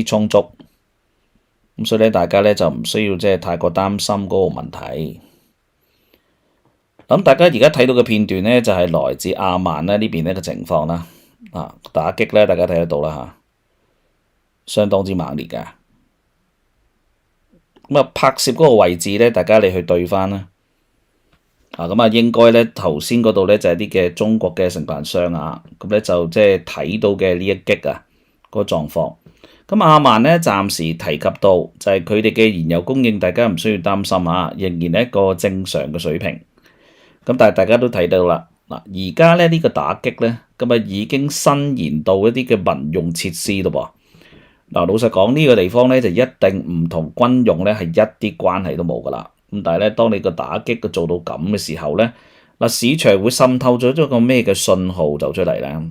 充足，咁所以咧大家咧就唔需要即係太過擔心嗰個問題。咁大家而家睇到嘅片段咧就係來自阿曼咧呢邊呢個情況啦，打擊咧大家睇得到啦相當之猛烈㗎。咁拍攝嗰個位置咧，大家你去對翻啦。咁應該咧頭先嗰度咧就係啲嘅中國嘅承辦商咁咧就即係睇到嘅呢一擊嗰個狀況。咁阿曼咧暫時提及到就係佢哋嘅燃油供應，大家唔需要擔心仍然係一個正常嘅水平。咁但係大家都睇到啦，而家咧呢個打擊咧咁已經伸延到一啲嘅民用設施咯噃。老實講呢個地方咧就一定唔同軍用咧係一啲關係都冇噶啦。咁但係咧，當你個打擊做到咁嘅時候咧，市場會滲透咗一個咩嘅信號就出嚟咧？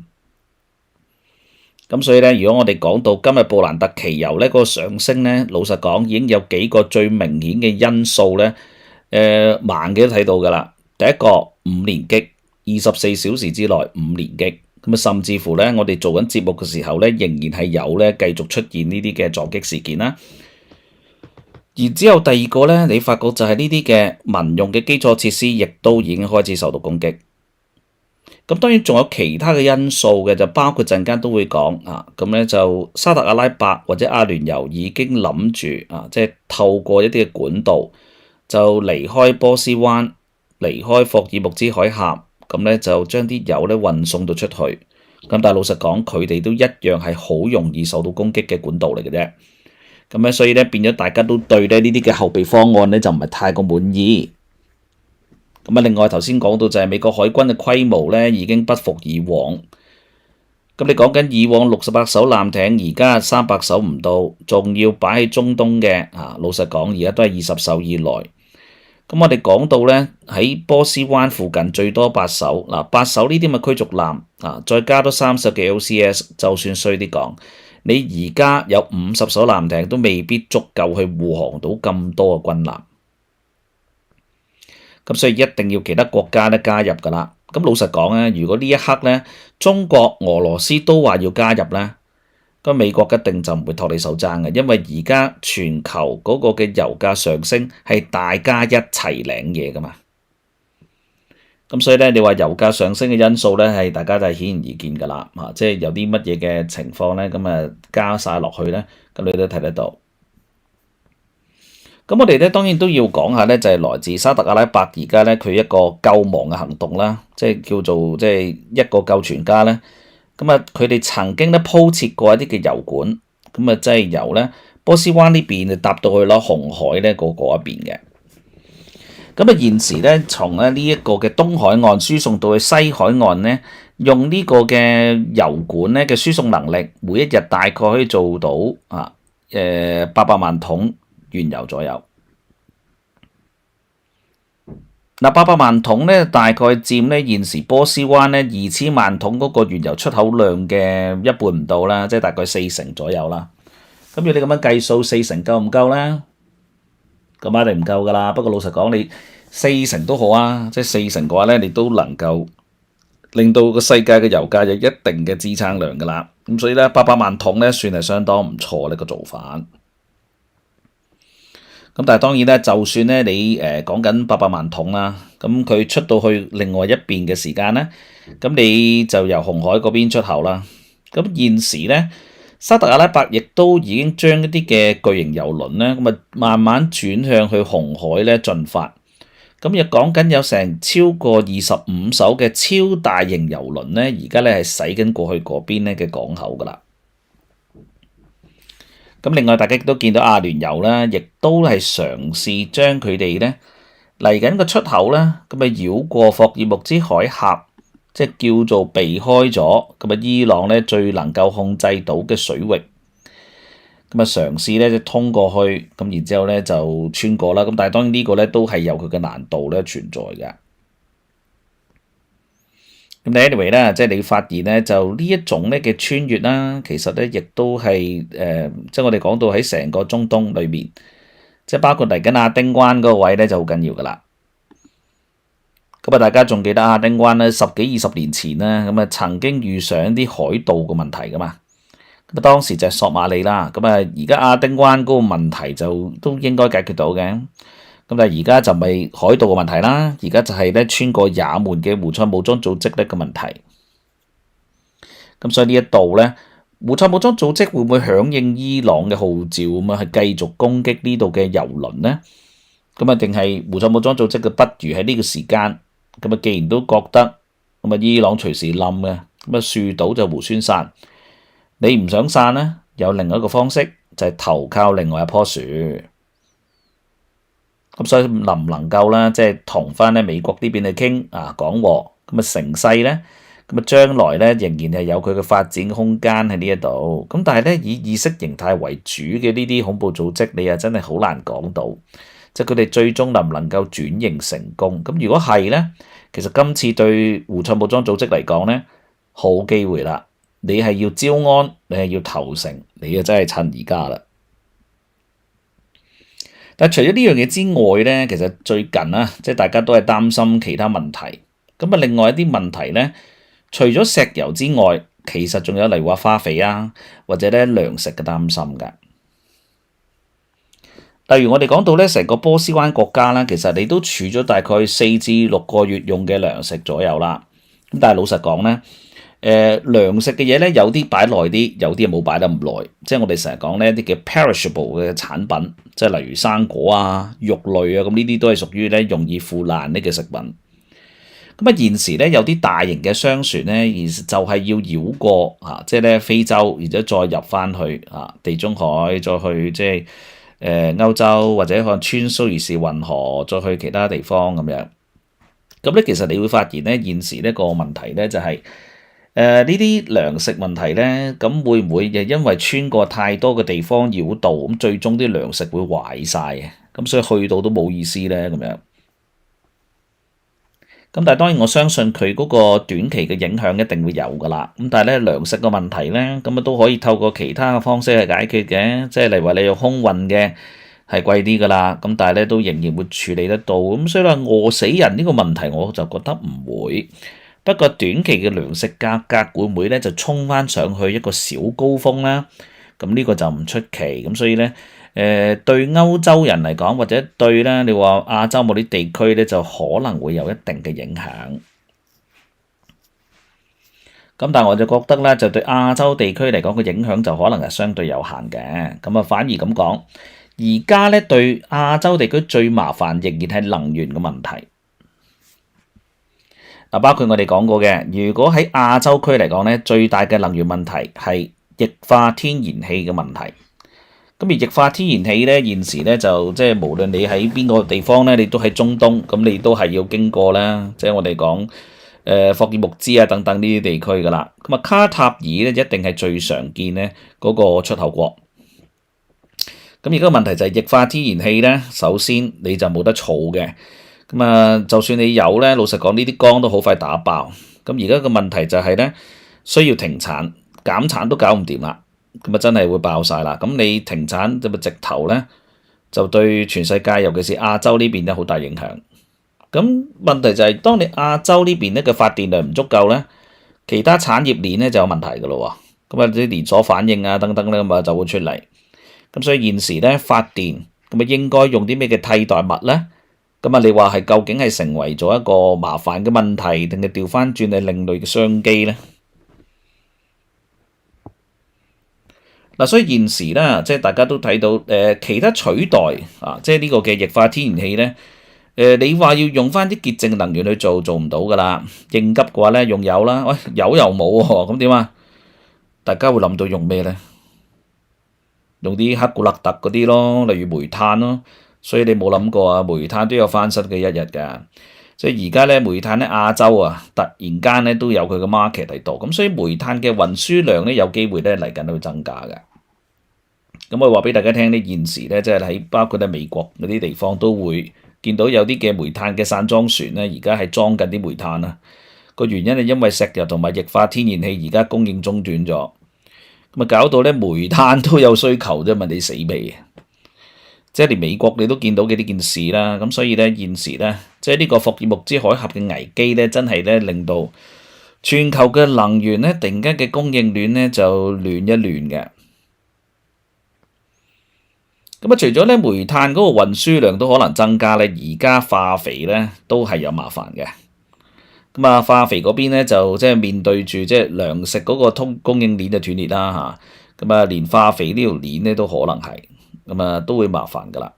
咁所以咧，如果我哋講到今日布蘭特期油咧嗰個上升咧，老實講已經有幾個最明顯嘅因素咧，盲嘅都睇到噶啦。第一個5連擊，24小時之內5連擊。咁甚至乎咧，我哋做緊節目嘅時候咧，仍然係有咧繼續出現呢啲嘅撞擊事件啦。然之後第二個咧，你發覺就係呢啲嘅民用嘅基礎設施，亦都已經開始受到攻擊。咁當然仲有其他嘅因素嘅，就包括陣間都會講咁咧就沙特阿拉伯或者阿聯酋已經諗住即係透過一啲嘅管道就離開波斯灣，離開霍爾木茲海峽。咁咧就將啲油咧運送到出去，咁但係老實講，佢哋都一樣係好容易受到攻擊嘅管道嚟嘅啫。咁咧所以咧變咗大家都對咧呢啲嘅後備方案咧就唔係太過滿意。咁另外頭先講到就係美國海軍嘅規模咧已經不復以往。咁你講緊以往68艘艦艇，而家300艘唔到，仲要擺喺中東嘅老實講，而家都係20艘以內。咁我哋講到咧喺波斯灣附近最多8艘，8艘呢啲咪驅逐艦再加多30嘅 LCS， 就算衰啲講，你而家有50艘艦艇都未必足夠去護航到咁多嘅軍艦。咁所以一定要其他國家咧加入㗎啦。咁老實講咧，如果呢一刻咧中國、俄羅斯都話要加入咧，咁美國一定就唔會托你手踭嘅，因為而家全球嗰個嘅油價上升係大家一齊領嘢㗎嘛。咁所以咧，你話油價上升嘅因素咧，係大家就係顯而易見㗎啦。即係有啲乜嘢嘅情況咧，咁加晒落去咧，咁你都睇得到。咁我哋咧當然都要講下咧，就係來自沙特阿拉伯而家咧佢一個救亡嘅行動啦，即係叫做即係一個救全家咧。咁佢哋曾經咧鋪設過一啲嘅油管，咁即係由咧波斯灣呢邊就搭到去啦紅海咧嗰一邊嘅。咁現時咧從呢一個嘅東海岸輸送到去西海岸咧，用呢個嘅油管咧嘅輸送能力，每一日大概可以做到800萬桶原油左右。800萬桶咧，大概佔咧現時波斯灣咧2000萬桶嗰個原油出口量嘅一半唔到啦，即係大概40%左右啦。咁如果你咁樣計數，40%夠唔夠咧？咁一定唔夠噶啦。不過老實講，你40%都好啊，即係40%嘅話咧，你都能夠令到個世界嘅油價有一定嘅支撐量噶啦。咁所以咧，800萬桶咧算係相當唔錯呢個做法。咁但係當然咧，就算咧你講緊800萬桶啦，咁佢出到去另外一邊嘅時間咧，咁你就由紅海嗰邊出口啦。咁現時咧，沙特阿拉伯亦都已經將一啲嘅巨型油輪咧，咁慢慢轉向去紅海咧進發。咁亦講緊有成超過25艘嘅超大型油輪咧，而家咧係駛緊過去嗰邊咧嘅港口噶啦。咁另外大家亦都見到阿聯酋啦，亦都係嘗試將佢哋咧嚟緊個出口啦，咁繞過霍爾木茲海峽，即係叫做避開咗咁伊朗咧最能夠控制到嘅水域，咁嘗試咧即通過去，咁然之後咧就穿過啦。咁但係當然呢個咧都係有佢嘅難度咧存在嘅。咁 anyway 咧，即係你發現咧，就呢一種咧嘅穿越啦，其實咧亦都係即係我哋講到喺成個中東裏面，即係包括嚟緊亞丁灣嗰個位咧就好緊要噶啦。咁大家仲記得亞丁灣咧10幾20年前咧，咁曾經遇上啲海盜嘅問題噶嘛。咁啊當時就係索馬里啦。咁啊而家亞丁灣嗰個問題就都應該解決到嘅。咁但係而家就唔係海盜嘅問題啦，而家就係咧穿過也門嘅胡塞武裝組織咧嘅問題。咁所以呢一度咧，胡塞武裝組織會唔會響應伊朗嘅號召咁啊，係繼續攻擊呢度嘅油輪呢？咁啊，定係胡塞武裝組織嘅不如喺呢個時間咁啊？既然都覺得咁啊，伊朗隨時冧嘅咁啊，樹倒就猢猻散，你唔想散呢？有另一個方式就係投靠另外一棵樹。咁所以能唔能夠咧，即係同翻咧美國呢邊去傾啊講和咁啊成勢咧？咁啊將來咧仍然係有佢嘅發展空間喺呢一度。咁但係咧以意識形態為主嘅呢啲恐怖組織，你又真係好難講到，即係佢哋最終能唔能夠轉型成功？咁如果係咧，其實今次對胡塞武裝組織嚟講咧，好機會啦！你係要招安，你係要投誠，你就真係趁而家啦。但除咗呢樣嘢之外咧，其實最近啊，即係大家都係擔心其他問題。咁啊，另外一啲問題咧，除咗石油之外，其實仲有例如話化肥啊，或者咧糧食嘅擔心㗎。例如我哋講到咧，成個波斯灣國家啦，其實你都儲咗大概4至6個月用嘅糧食左右啦。咁但係老實講咧，糧食嘅嘢咧，有啲擺耐啲，有啲冇擺得咁耐。即係我哋成日講呢一啲嘅 perishable 嘅產品，即係例如生果啊、肉類啊，咁呢啲都係屬於咧容易腐爛呢嘅食品。咁啊現時咧有啲大型嘅商船咧，而就係要繞過即係咧非洲，然之後再入翻去地中海，再去即係歐洲，或者可能穿蘇伊士運河，再去其他地方咁樣。咁咧其實你會發現咧，現時呢個問題咧就係呢啲糧食問題咧，咁會唔會因為穿過太多嘅地方繞道，咁最終啲糧食會壞晒嘅？咁所以去到都冇意思咧咁樣。咁但係當然我相信佢嗰個短期嘅影響一定會有㗎啦。咁但係咧糧食嘅問題咧，咁啊都可以透過其他嘅方式去解決嘅，即係例如話你用空運嘅係貴啲㗎啦。咁但係咧都仍然會處理得到。咁所以話餓死人呢個問題我就覺得唔會。不過短期嘅糧食價格會唔會咧就衝翻上去一個小高峰啦？咁呢個就唔出奇。咁所以咧對歐洲人嚟講，或者對咧你話亞洲某啲地區咧，就可能會有一定嘅影響。咁但係我就覺得咧，就對亞洲地區嚟講個影響就可能係相對有限嘅。咁啊反而咁講，而家咧對亞洲地區最麻煩仍然係能源嘅問題。包括我哋講過嘅，如果喺亞洲區嚟講咧，最大嘅能源問題係液化天然氣嘅問題。咁而液化天然氣咧，現時咧就即係無論你喺邊個地方咧，你都喺中東，咁你都係要經過啦。即係我哋講霍爾木茲啊等等呢啲地區噶啦。咁啊卡塔爾咧一定係最常見咧嗰個出口國。咁而家個問題就係液化天然氣咧，首先你就冇得儲嘅。咁啊，就算你有咧，老實講呢啲缸都好快打爆。咁而家個問題就係咧，需要停產減產都搞唔掂啦。咁啊真係會爆晒啦。咁你停產就咪直頭咧，就對全世界尤其是亞洲呢邊咧好大影響。咁問題就係當你亞洲呢邊咧嘅發電量唔足夠咧，其他產業鏈咧就有問題噶咯喎。咁啊啲連鎖反應啊等等咧咁啊就會出嚟。咁所以現時咧發電咁啊應該用啲咩嘅替代物咧？咁啊，你話係究竟係成為咗一個麻煩嘅問題，定係調翻轉係另類嘅商機咧？嗱，所以現時咧，即係大家都睇到其他取代即係呢個嘅液化天然氣咧，你話要用翻啲潔淨能源去做唔到噶啦。應急嘅話咧，用油啦，喂，油又冇喎，咁點啊？大家會諗到用咩咧？用啲黑古勒特嗰啲咯，例如煤炭咯。所以你冇諗過啊，煤炭都有翻身嘅一日㗎。所以而家咧，煤炭咧亞洲啊，突然間咧都有佢嘅 market 喺度。咁所以煤炭嘅運輸量咧有機會咧嚟緊會增加嘅。咁我話俾大家聽呢，現時咧即係喺包括喺美國嗰啲地方都會見到有啲嘅煤炭嘅散裝船咧，而家係裝緊啲煤炭啦。個原因係因為石油同埋液化天然氣而家供應中斷咗，咁啊搞到咧煤炭都有需求啫，問你死未？即係連美國你都見到嘅呢件事啦，咁所以咧現時咧，即係呢個霍爾木茲海峽嘅危機咧，真係咧令到全球嘅能源咧，突然間嘅供應鏈咧就亂一亂嘅。咁啊，除咗咧煤炭嗰個運輸量都可能增加咧，而家化肥咧都係有麻煩嘅。咁啊，化肥嗰邊咧就即係面對住即係糧食嗰個供應鏈就斷裂啦嚇。咁啊，連化肥呢條鏈咧都可能係咁啊，都會麻煩噶啦。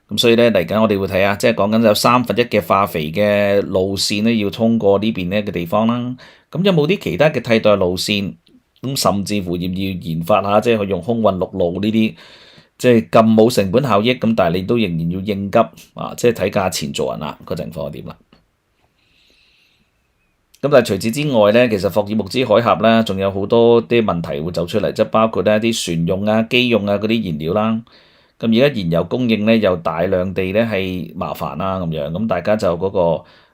咁所以咧嚟緊我哋會睇下，即係講緊有1/3嘅化肥嘅路線咧要通過呢邊咧嘅地方啦。咁有冇啲其他嘅替代路線？咁甚至乎要唔要研發下，即係用空運陸路呢啲，即係咁冇成本效益咁，但係你都仍然要應急啊！即係睇價錢做人啦，個情況係點啦？咁但係除此之外咧，其實霍爾木茲海峽咧，仲有好多啲問題會走出嚟，即係包括咧啲船用啊、機用啊嗰啲燃料啦。咁而家燃油供應咧又大量地咧係麻煩啦咁樣，咁大家就嗰個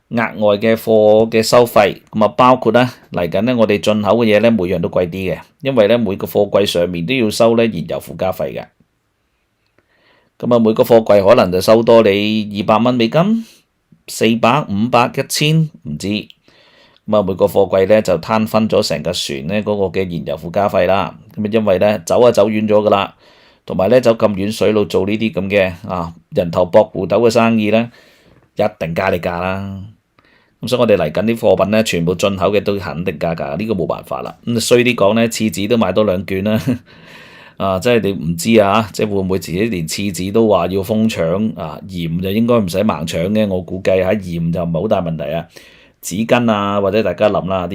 額外嘅貨嘅收費，咁啊包括咧嚟緊咧我哋進口嘅嘢咧每樣都貴啲嘅，因為咧每個貨櫃上面都要收咧燃油附加費嘅。咁啊每個貨櫃可能就收多你$200、400、500、1000唔知。咁啊每個貨櫃咧就攤分咗成個船咧嗰個嘅燃油附加費啦。咁啊因為咧走遠咗噶啦。同埋咧走咁遠水路做呢啲咁嘅人頭搏戶斗嘅生意咧，一定加你價啦。咁所以我哋嚟緊啲貨品咧，全部進口嘅都肯定加價，呢個冇辦法啦。咁衰啲講咧，廁紙都買多2卷啦。即係你唔知啊，即係會唔會自己連廁紙都話要瘋搶啊？鹽就應該唔使盲搶嘅，我估計嚇鹽就唔係好大問題啊。紙巾啊，或者大家諗啦。